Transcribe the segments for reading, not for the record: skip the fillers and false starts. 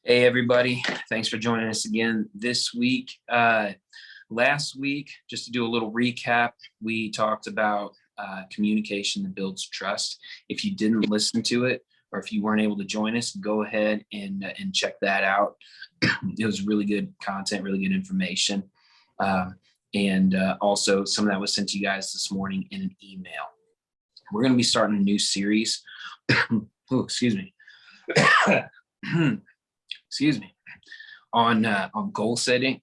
Hey, everybody. Thanks for joining us again this week. Last week, just to do a little recap, we talked about communication that builds trust. If you didn't listen to it, or if you weren't able to join us, go ahead and check that out. It was really good content, really good information. And also some of that was sent to you guys this morning in an email. We're going to be starting a new series. Oh, excuse me. Excuse me, on goal setting,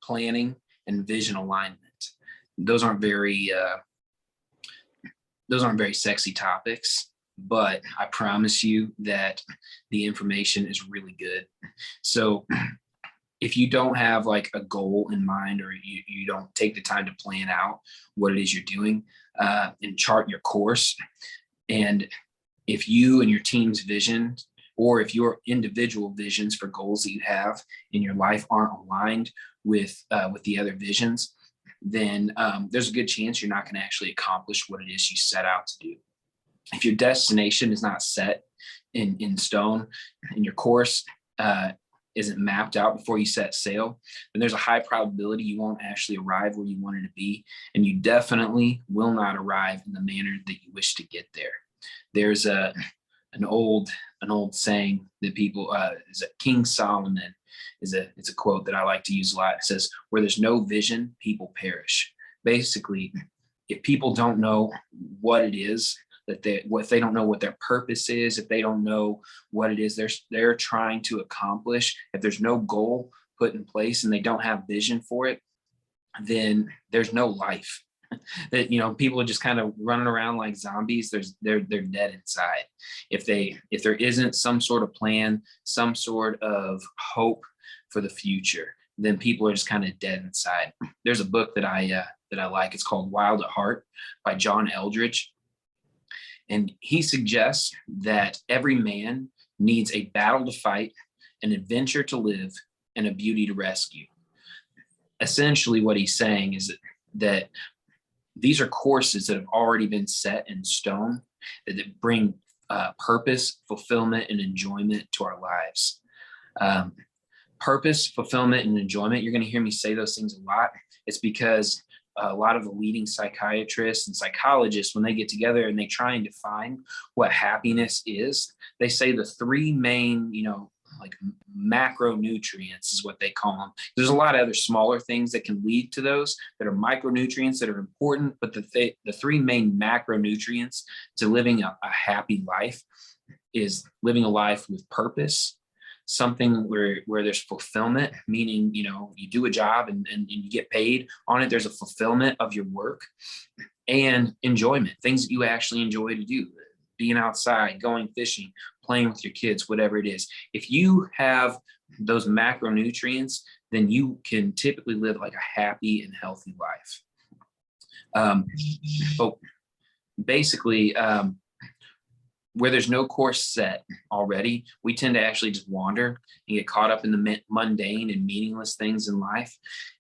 planning, and vision alignment. Those aren't very sexy topics, but I promise you that the information is really good. So if you don't have like a goal in mind, or you don't take the time to plan out what it is you're doing and chart your course, and if you and your team's vision, or if your individual visions for goals that you have in your life aren't aligned with the other visions, then there's a good chance you're not going to actually accomplish what it is you set out to do. If your destination is not set in stone, and your course isn't mapped out before you set sail, then there's a high probability you won't actually arrive where you wanted to be, and you definitely will not arrive in the manner that you wish to get there. There's an old saying that people is that King Solomon it's a quote that I like to use a lot. It says, "Where there's no vision, people perish." Basically, if people don't know what it is if they don't know what their purpose is, if they don't know what it is they're trying to accomplish, if there's no goal put in place and they don't have vision for it, then there's no life. That people are just kind of running around like zombies. They're dead inside. If there isn't some sort of plan, some sort of hope for the future, then people are just kind of dead inside. There's a book that I like. It's called Wild at Heart by John Eldridge, and he suggests that every man needs a battle to fight, an adventure to live, and a beauty to rescue. Essentially, what he's saying is that these are courses that have already been set in stone that bring purpose, fulfillment, and enjoyment to our lives. Purpose, fulfillment, and enjoyment. You're going to hear me say those things a lot. It's because a lot of the leading psychiatrists and psychologists, when they get together and they try and define what happiness is, they say the three main, like macronutrients is what they call them. There's a lot of other smaller things that can lead to those that are micronutrients that are important, but the three main macronutrients to living a happy life is living a life with purpose, something where there's fulfillment, meaning you do a job and you get paid on it. There's a fulfillment of your work, and enjoyment, things that you actually enjoy to do, being outside, going fishing, playing with your kids, whatever it is. If you have those macronutrients, then you can typically live like a happy and healthy life. But basically, where there's no course set already, we tend to actually just wander and get caught up in the mundane and meaningless things in life.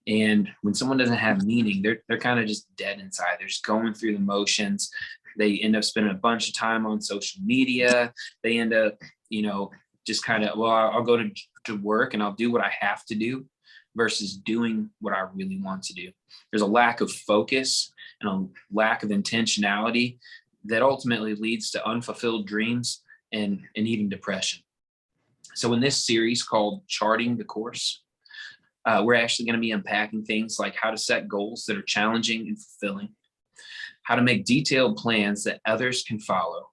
And when someone doesn't have meaning, they're kind of just dead inside. They're just going through the motions. They end up spending a bunch of time on social media. They end up, just kind of, I'll go to work and I'll do what I have to do versus doing what I really want to do. There's a lack of focus and a lack of intentionality that ultimately leads to unfulfilled dreams and even depression. So in this series called Charting the Course, we're actually going to be unpacking things like how to set goals that are challenging and fulfilling, how to make detailed plans that others can follow,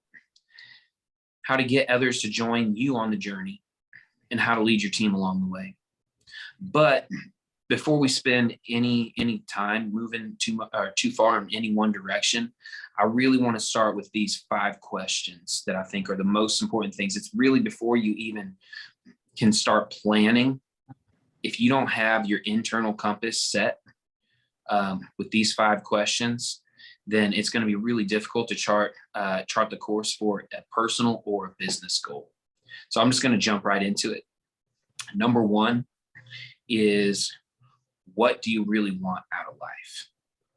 how to get others to join you on the journey, and how to lead your team along the way. But before we spend any time moving too far in any one direction, I really want to start with these 5 questions that I think are the most important things. It's really before you even can start planning. If you don't have your internal compass set with these 5 questions, then it's going to be really difficult to chart the course for a personal or a business goal. So I'm just going to jump right into it. Number 1 is, what do you really want out of life?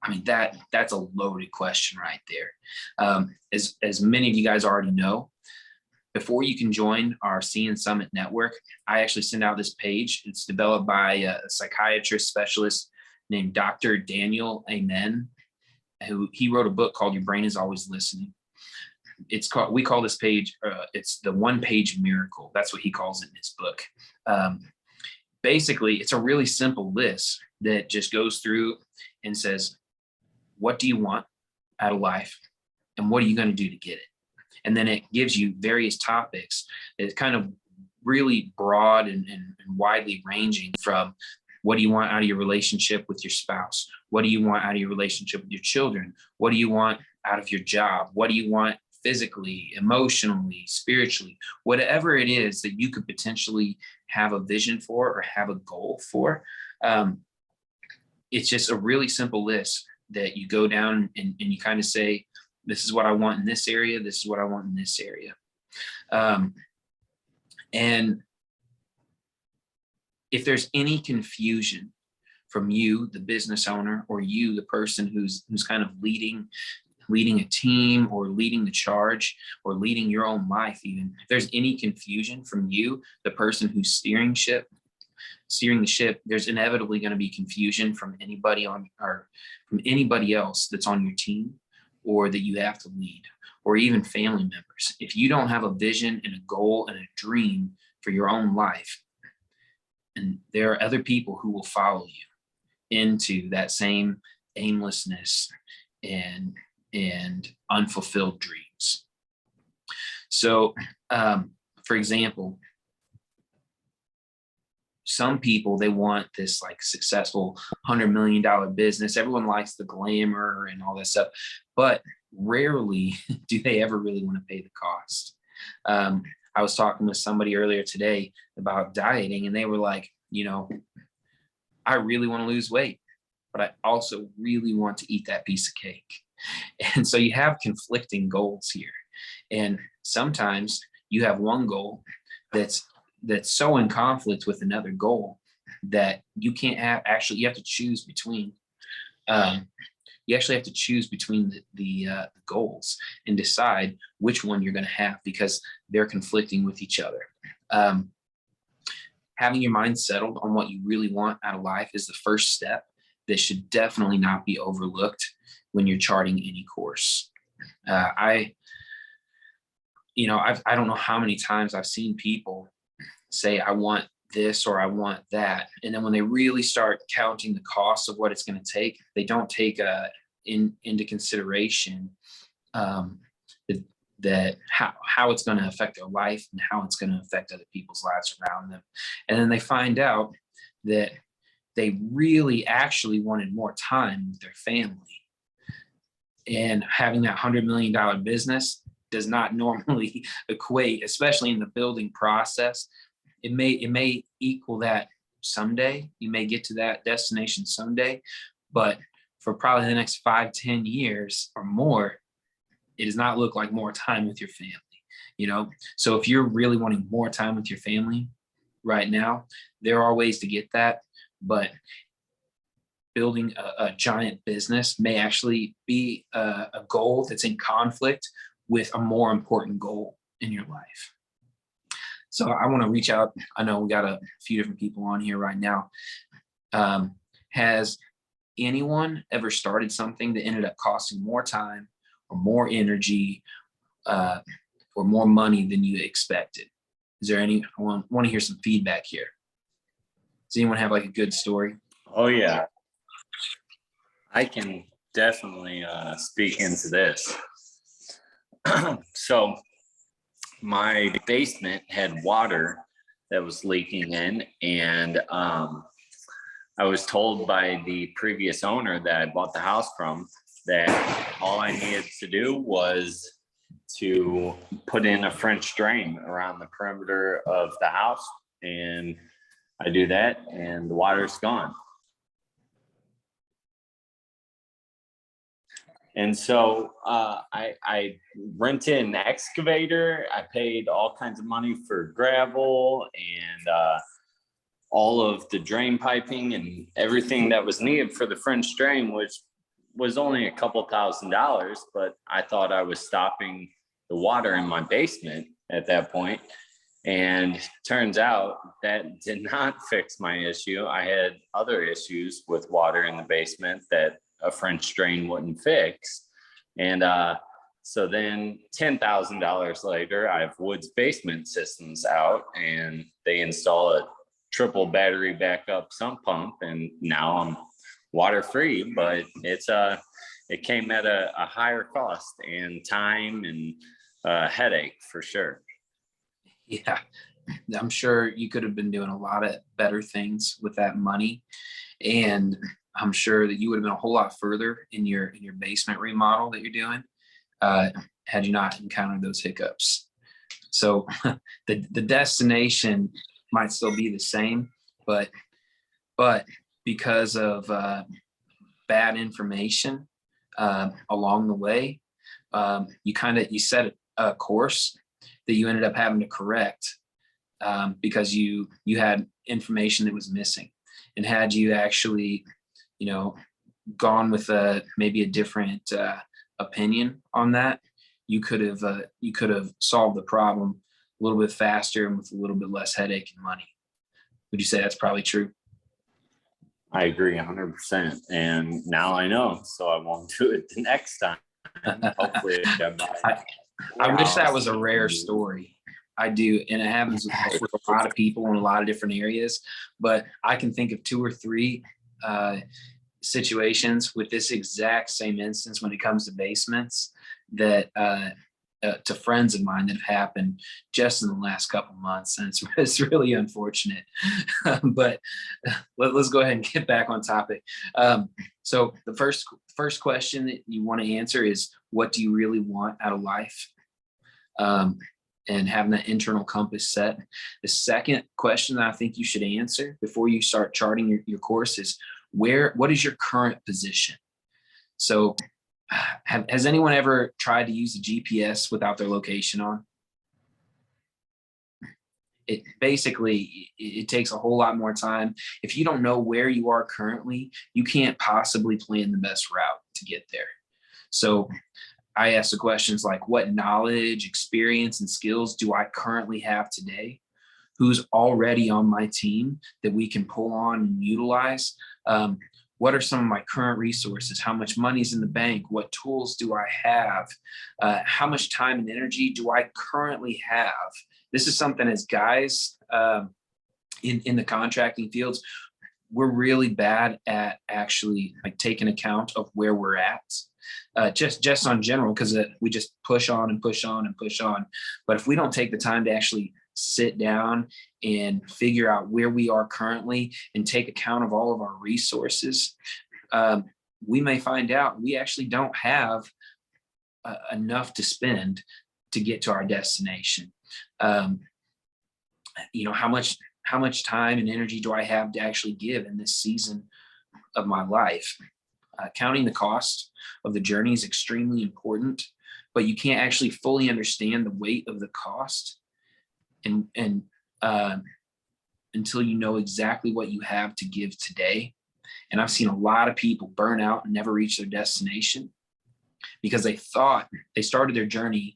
I mean, that's a loaded question right there. As many of you guys already know, before you can join our Sea+Summit network, I actually send out this page. It's developed by a psychiatrist specialist named Dr. Daniel Amen, who he wrote a book called Your Brain is Always Listening. We call this page, it's the 1-page miracle. That's what he calls it in his book. Basically, it's a really simple list that just goes through and says, what do you want out of life? And what are you going to do to get it? And then it gives you various topics. It's kind of really broad and widely ranging, from what do you want out of your relationship with your spouse? What do you want out of your relationship with your children? What do you want out of your job? What do you want physically, emotionally, spiritually? Whatever it is that you could potentially have a vision for or have a goal for. It's just a really simple list that you go down and you kind of say, this is what I want in this area. This is what I want in this area. And if there's any confusion from you, the business owner, or you, the person who's kind of leading a team, or leading the charge, or leading your own life, even if there's any confusion from you, the person who's steering the ship, there's inevitably going to be confusion from anybody from anybody else that's on your team, or that you have to lead, or even family members. If you don't have a vision and a goal and a dream for your own life, and there are other people who will follow you into that same aimlessness and unfulfilled dreams. So, for example, some people, they want this like successful $100 million business. Everyone likes the glamour and all that stuff, but rarely do they ever really want to pay the cost. I was talking with somebody earlier today about dieting, and they were like, I really want to lose weight, but I also really want to eat that piece of cake. And so you have conflicting goals here. And sometimes you have one goal that's so in conflict with another goal that you can't you have to choose between. You actually have to choose between the goals and decide which one you're going to have, because they're conflicting with each other. Having your mind settled on what you really want out of life is the first step that should definitely not be overlooked when you're charting any course. I don't know how many times I've seen people say, I want this or I want that. And then when they really start counting the cost of what it's going to take, they don't take into consideration that how it's going to affect their life and how it's going to affect other people's lives around them. And then they find out that they really actually wanted more time with their family. And having that $100 million business does not normally equate, especially in the building process. It may equal that someday. You may get to that destination someday, but for probably the next 5-10 years or more, it does not look like more time with your family. So if you're really wanting more time with your family right now, there are ways to get that, but building a giant business may actually be a goal that's in conflict with a more important goal in your life. So I want to reach out. I know we got a few different people on here right now. Has anyone ever started something that ended up costing more time or more energy or more money than you expected? Is there I want to hear some feedback here. Does anyone have like a good story? Oh yeah, I can definitely speak into this. So my basement had water that was leaking in, and I was told by the previous owner that I bought the house from that all I needed to do was to put in a French drain around the perimeter of the house, and I do that and the water's gone. And so I rented an excavator. I paid all kinds of money for gravel and all of the drain piping and everything that was needed for the French drain, which was only a couple $1,000s, but I thought I was stopping the water in my basement at that point. And turns out that did not fix my issue. I had other issues with water in the basement that a French drain wouldn't fix. And so then $10,000 later, I have Wood's Basement Systems out, and they install a triple battery backup sump pump, and now I'm water free. But it came at a higher cost and time and headache for sure. Yeah, I'm sure you could have been doing a lot of better things with that money. And I'm sure that you would have been a whole lot further in your basement remodel that you're doing, had you not encountered those hiccups. So the destination might still be the same, but because of bad information along the way, you set a course that you ended up having to correct, because you had information that was missing. And had you actually, gone with maybe a different opinion on that, you could have solved the problem a little bit faster and with a little bit less headache and money. Would you say that's probably true? I agree 100%. And now I know, so I won't do it the next time. Hopefully I wish that was a rare story. I do. And it happens with a lot of people in a lot of different areas, but I can think of 2 or 3 situations with this exact same instance when it comes to basements that to friends of mine that have happened just in the last couple months. And it's really unfortunate, but let's go ahead and get back on topic. So the first question that you want to answer is, what do you really want out of life? And having that internal compass set. The second question that I think you should answer before you start charting your course is, what is your current position? So has anyone ever tried to use a GPS without their location on? It basically, it takes a whole lot more time. If you don't know where you are currently, you can't possibly plan the best route to get there. So I ask the questions like, what knowledge, experience, and skills do I currently have today? Who's already on my team that we can pull on and utilize? What are some of my current resources? How much money's in the bank? What tools do I have? How much time and energy do I currently have? This is something as guys in the contracting fields, we're really bad at actually taking account of where we're at. Just on general, because we just push on and push on and push on. But if we don't take the time to actually sit down and figure out where we are currently and take account of all of our resources, we may find out we actually don't have enough to spend to get to our destination. How much time and energy do I have to actually give in this season of my life? Counting the cost of the journey is extremely important, but you can't actually fully understand the weight of the cost and until you know exactly what you have to give today. And I've seen a lot of people burn out and never reach their destination because they thought they started their journey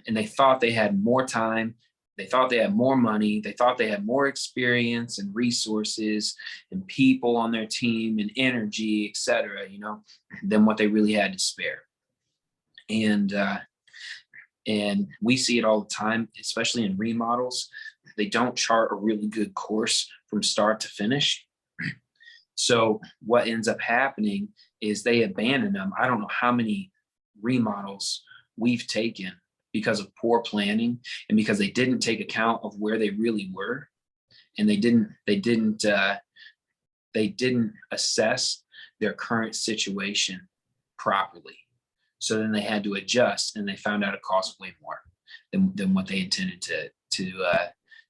and they thought they had more time. They thought they had more money. They thought they had more experience and resources and people on their team and energy, et cetera, than what they really had to spare. And we see it all the time, especially in remodels. They don't chart a really good course from start to finish. So what ends up happening is they abandon them. I don't know how many remodels we've taken because of poor planning and because they didn't take account of where they really were, and they didn't assess their current situation properly. So then they had to adjust, and they found out it cost way more than what they intended to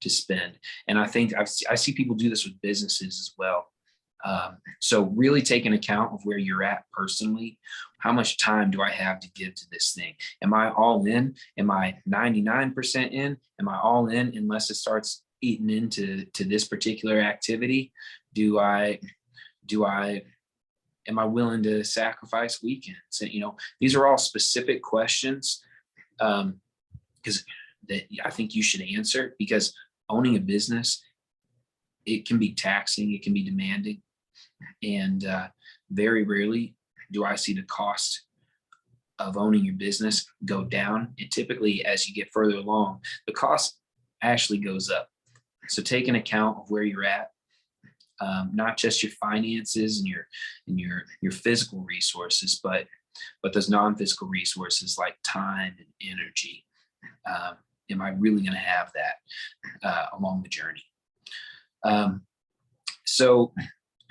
spend. And I think I see people do this with businesses as well. So really taking account of where you're at personally. How much time do I have to give to this thing? Am I all in? Am I 99% in? Am I all in unless it starts eating into this particular activity? Am I willing to sacrifice weekends? And, these are all specific questions, because that I think you should answer, because owning a business, it can be taxing, it can be demanding. And very rarely do I see the cost of owning your business go down. And typically, as you get further along, the cost actually goes up. So take an account of where you're at, not just your finances and your physical resources, but those non-physical resources like time and energy. Am I really going to have that along the journey? So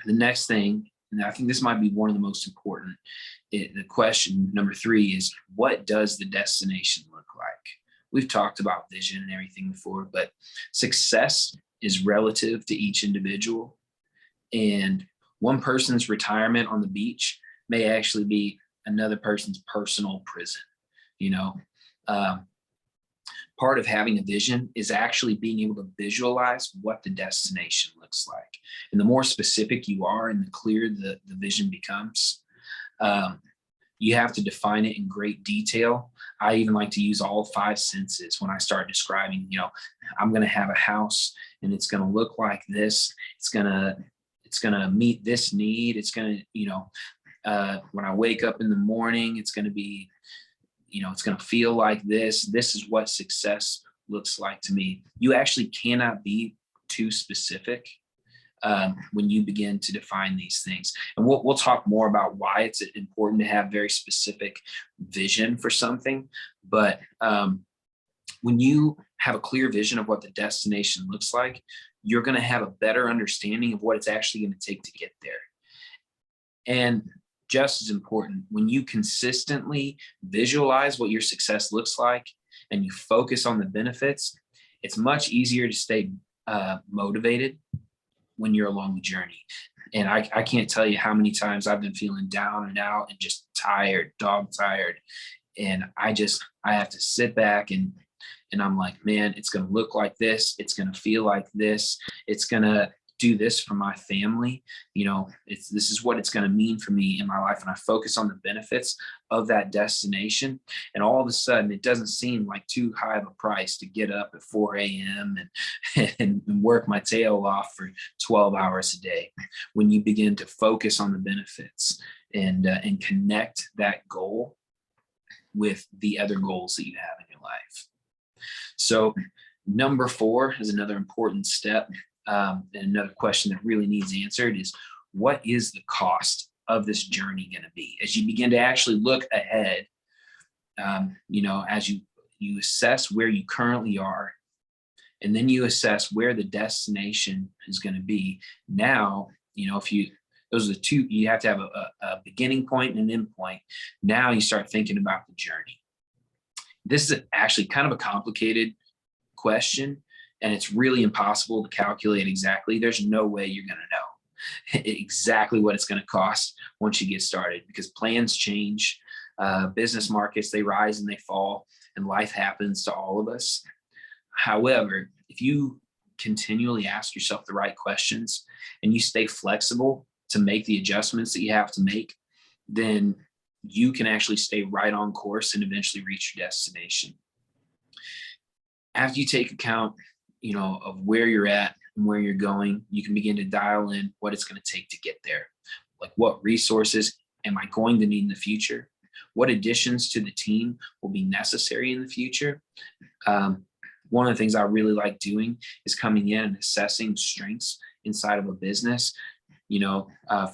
the next thing, and I think this might be one of the most important, the question number 3 is, what does the destination look like? We've talked about vision and everything before, but success is relative to each individual. And one person's retirement on the beach may actually be another person's personal prison. You know, part of having a vision is actually being able to visualize what the destination looks like. And the more specific you are and the clearer the vision becomes, you have to define it in great detail. I even like to use all 5 senses when I start describing, I'm going to have a house and it's going to look like this. It's going to meet this need. It's going to, when I wake up in the morning, it's going to be, it's going to feel like this. This is what success looks like to me. You actually cannot be too specific when you begin to define these things. And we'll talk more about why it's important to have very specific vision for something. But when you have a clear vision of what the destination looks like, you're going to have a better understanding of what it's actually going to take to get there. And just as important, when you consistently visualize what your success looks like and you focus on the benefits, it's much easier to stay motivated when you're along the journey. And I can't tell you how many times I've been feeling down and out and just tired, dog tired. And I have to sit back and I'm like, man, it's going to look like this. It's going to feel like this. It's going to do this for my family. This is what it's going to mean for me in my life. And I focus on the benefits of that destination. And all of a sudden, it doesn't seem like too high of a price to get up at 4 a.m. and work my tail off for 12 hours a day. When you begin to focus on the benefits and connect that goal with the other goals that you have in your life. So number 4 is another important step. And another question that really needs answered is, what is the cost of this journey going to be? As you begin to actually look ahead, as you assess where you currently are, and then you assess where the destination is going to be. Now, those are the 2, you have to have a beginning point and an end point. Now you start thinking about the journey. This is actually kind of a complicated question. And it's really impossible to calculate exactly. There's no way you're going to know exactly what it's going to cost once you get started, because plans change, business markets, they rise and they fall, and life happens to all of us. However, if you continually ask yourself the right questions and you stay flexible to make the adjustments that you have to make, then you can actually stay right on course and eventually reach your destination. After you take account of where you're at and where you're going, you can begin to dial in what it's going to take to get there. Like, what resources am I going to need in the future? What additions to the team will be necessary in the future? One of the things I really like doing is coming in and assessing strengths inside of a business.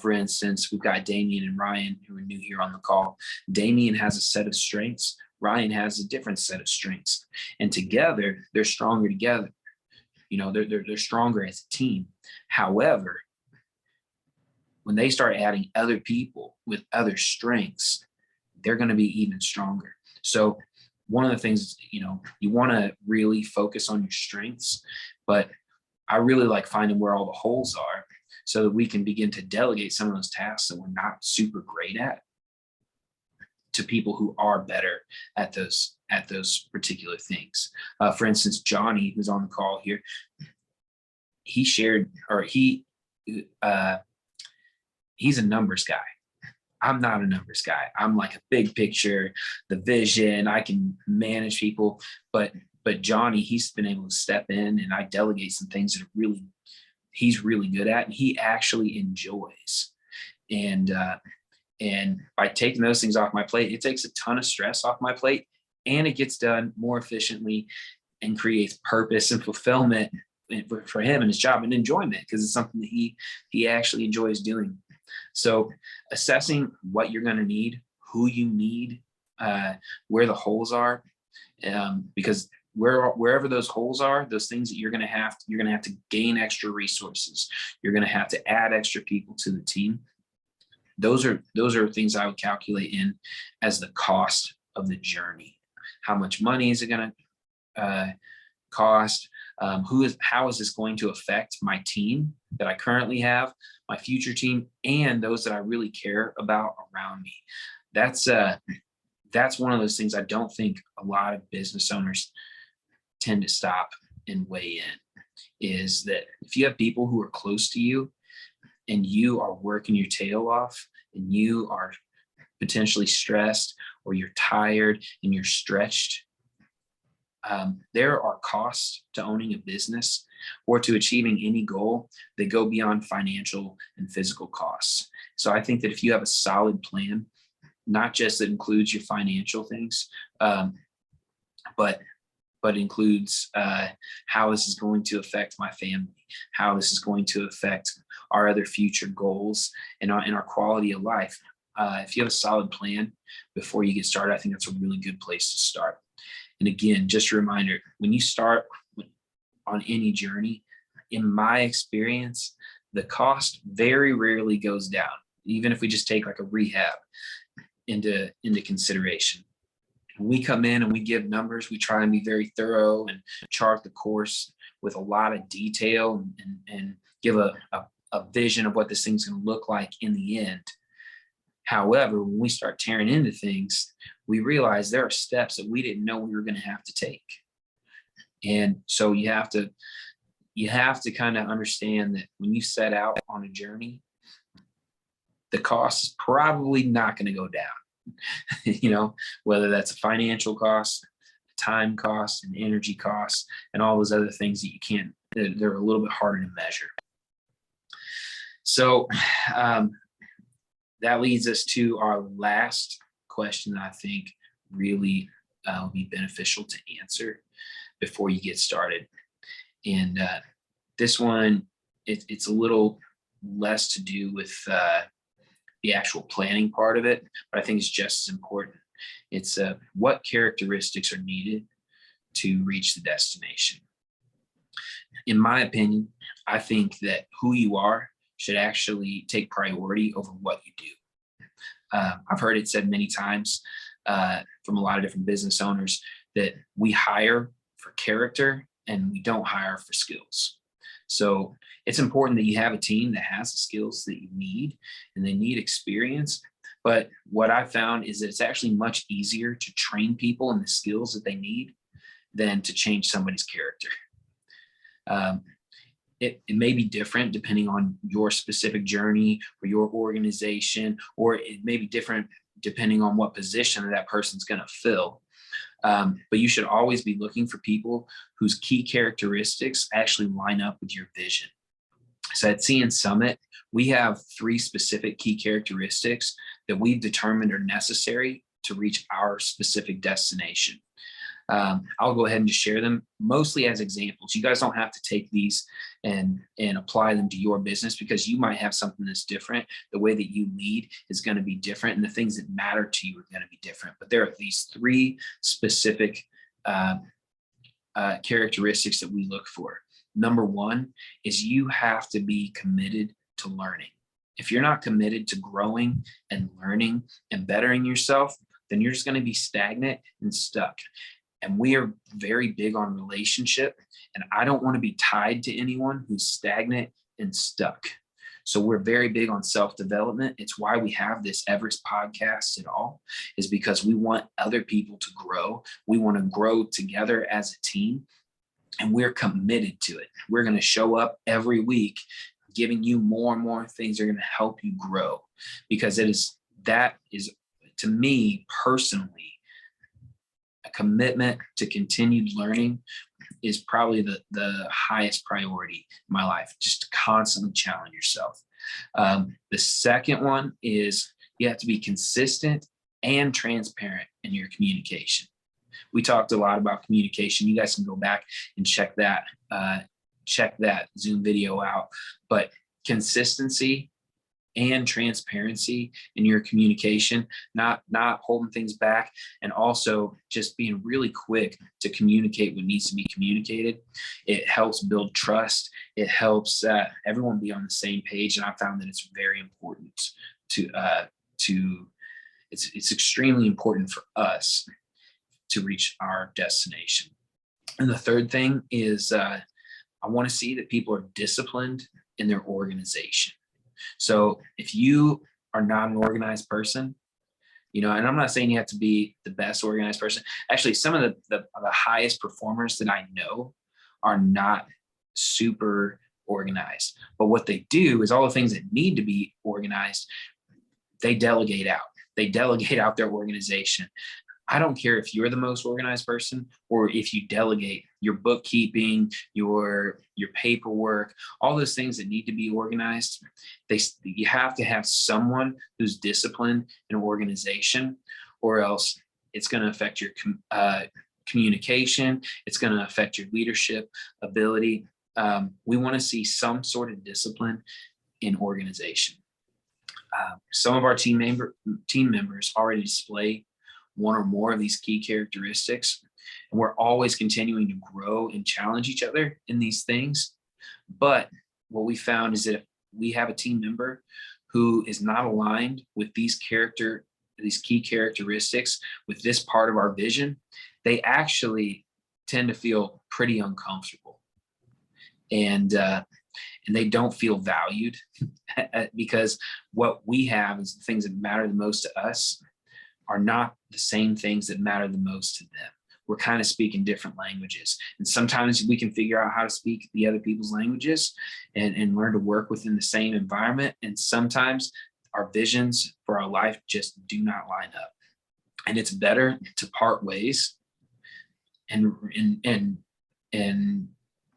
For instance, we've got Damien and Ryan, who are new here on the call. Damien has a set of strengths. Ryan has a different set of strengths. And together, they're stronger together. They're stronger as a team. However, when they start adding other people with other strengths, they're going to be even stronger. So one of the things, you want to really focus on your strengths, but I really like finding where all the holes are so that we can begin to delegate some of those tasks that we're not super great at to people who are better at those particular things. For instance, Johnny, who's on the call here, he's a numbers guy. I'm not a numbers guy. I'm like a big picture, the vision. I can manage people, but But Johnny, he's been able to step in, and I delegate some things that he's really good at, and he actually enjoys. And by taking those things off my plate, it takes a ton of stress off my plate, and it gets done more efficiently and creates purpose and fulfillment for him and his job, and enjoyment, because it's something that he actually enjoys doing. So assessing what you're going to need, who you need, where the holes are, because wherever those holes are, those things that you're going to have to gain extra resources. You're going to have to add extra people to the team. Those are things I would calculate in as the cost of the journey. How much money is it going to cost? How is this going to affect my team that I currently have, my future team, and those that I really care about around me? That's one of those things I don't think a lot of business owners tend to stop and weigh in, is that if you have people who are close to you and you are working your tail off and you are potentially stressed, or you're tired and you're stretched, there are costs to owning a business or to achieving any goal that go beyond financial and physical costs. So I think that if you have a solid plan, not just that includes your financial things, but includes how this is going to affect my family, how this is going to affect our other future goals and our quality of life. If you have a solid plan before you get started, I think that's a really good place to start. And again, just a reminder, when you start on any journey, in my experience, the cost very rarely goes down, even if we just take like a rehab into consideration. When we come in and we give numbers, we try and be very thorough and chart the course with a lot of detail and give a vision of what this thing's going to look like in the end. However, when we start tearing into things, we realize there are steps that we didn't know we were going to have to take. And so you have to kind of understand that when you set out on a journey, the cost is probably not going to go down. Whether that's a financial cost, a time cost, an energy cost, and all those other things that they're a little bit harder to measure. So that leads us to our last question that I think really will be beneficial to answer before you get started. And this one, it's a little less to do with the actual planning part of it, but I think it's just as important. It's what characteristics are needed to reach the destination. In my opinion, I think that who you are should actually take priority over what you do. I've heard it said many times from a lot of different business owners that we hire for character and we don't hire for skills. So it's important that you have a team that has the skills that you need, and they need experience. But what I found is that it's actually much easier to train people in the skills that they need than to change somebody's character. It may be different depending on your specific journey or your organization, or it may be different depending on what position that person's going to fill. But you should always be looking for people whose key characteristics actually line up with your vision. So at Sea+Summit, we have 3 specific key characteristics that we've determined are necessary to reach our specific destination. I'll go ahead and just share them mostly as examples. You guys don't have to take these and apply them to your business, because you might have something that's different. The way that you lead is going to be different, and the things that matter to you are going to be different. But there are these 3 specific characteristics that we look for. Number 1 is you have to be committed to learning. If you're not committed to growing and learning and bettering yourself, then you're just going to be stagnant and stuck. And we are very big on relationship, and I don't want to be tied to anyone who's stagnant and stuck. So we're very big on self-development. It's why we have this Everest podcast at all, is because we want other people to grow. We want to grow together as a team, and we're committed to it. We're going to show up every week giving you more and more things that are going to help you grow, because that is to me personally a commitment to continued learning is probably the highest priority in my life. Just constantly challenge yourself. The second one is you have to be consistent and transparent in your communication. We talked a lot about communication. You guys can go back and check that Zoom video out. But consistency and transparency in your communication, not holding things back, and also just being really quick to communicate what needs to be communicated. It helps build trust. It helps everyone be on the same page. And I found that it's very important it's extremely important for us to reach our destination. And the third thing is I want to see that people are disciplined in their organization. So if you are not an organized person, and I'm not saying you have to be the best organized person. Actually, some of the highest performers that I know are not super organized. But what they do is all the things that need to be organized, they delegate out. They delegate out their organization. I don't care if you're the most organized person or if you delegate your bookkeeping, your paperwork, all those things that need to be organized. You have to have someone who's disciplined in organization, or else it's going to affect your communication. It's going to affect your leadership ability. We want to see some sort of discipline in organization. Some of our team members already display one or more of these key characteristics, and we're always continuing to grow and challenge each other in these things. But what we found is that if we have a team member who is not aligned with these key characteristics, with this part of our vision, they actually tend to feel pretty uncomfortable, and they don't feel valued because what we have is the things that matter the most to us are not the same things that matter the most to them. We're kind of speaking different languages. And sometimes we can figure out how to speak the other people's languages and learn to work within the same environment. And sometimes our visions for our life just do not line up. And it's better to part ways and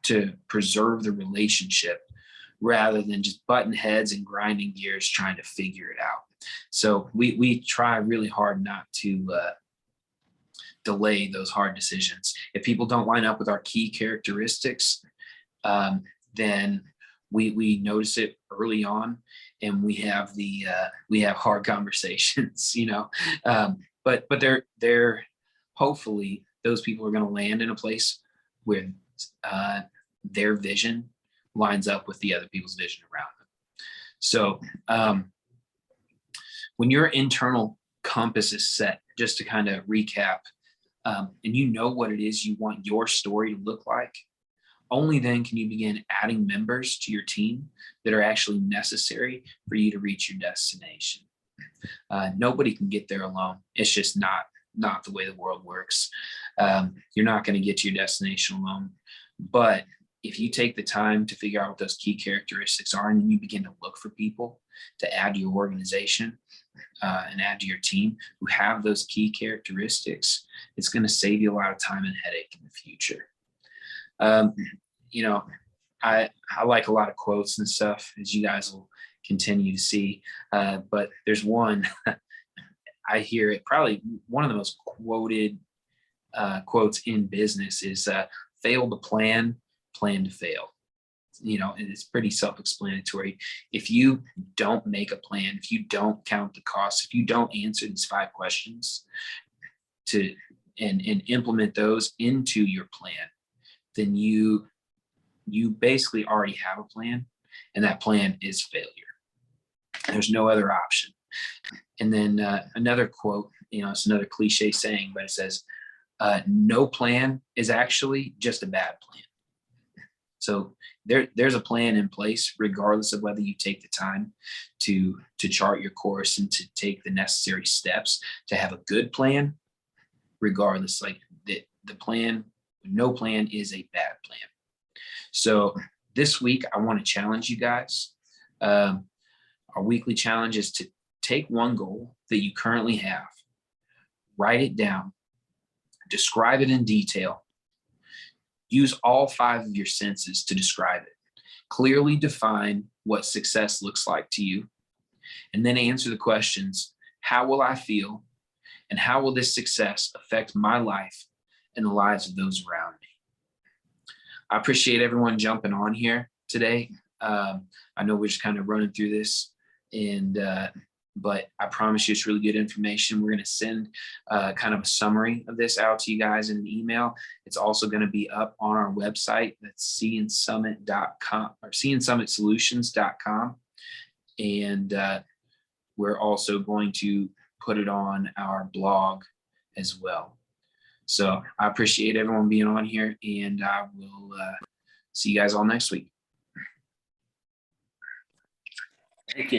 to preserve the relationship rather than just butting heads and grinding gears trying to figure it out. So we try really hard not to delay those hard decisions. If people don't line up with our key characteristics, then we notice it early on, and we have hard conversations, but they're hopefully those people are going to land in a place where their vision lines up with the other people's vision around them. So when your internal compass is set, just to kind of recap, and you know what it is you want your story to look like, only then can you begin adding members to your team that are actually necessary for you to reach your destination. Nobody can get there alone. It's just not the way the world works. You're not going to get to your destination alone. But if you take the time to figure out what those key characteristics are, and then you begin to look for people to add to your organization and add to your team who have those key characteristics, it's going to save you a lot of time and headache in the future. I like a lot of quotes and stuff, as you guys will continue to see. But there's one I hear it, probably one of the most quoted quotes in business is fail to plan to fail. And it's pretty self-explanatory. If you don't make a plan, if you don't count the costs, if you don't answer these 5 questions and implement those into your plan, then you basically already have a plan, and that plan is failure. There's no other option. And then another quote, it's another cliche saying, but it says, no plan is actually just a bad plan. So there's a plan in place, regardless of whether you take the time to chart your course and to take the necessary steps to have a good plan. Regardless, like the plan, no plan is a bad plan. So this week, I want to challenge you guys. Our weekly challenge is to take one goal that you currently have, write it down, describe it in detail. Use all 5 of your senses to describe it. Clearly define what success looks like to you, and then answer the questions, how will I feel? And how will this success affect my life and the lives of those around me? I appreciate everyone jumping on here today. I know we're just kind of running through this, but I promise you it's really good information. We're going to send kind of a summary of this out to you guys in an email. It's also going to be up on our website. That's seeandsummit.com or seeandsummitsolutions.com. And we're also going to put it on our blog as well. So I appreciate everyone being on here, and I will see you guys all next week. Thank you.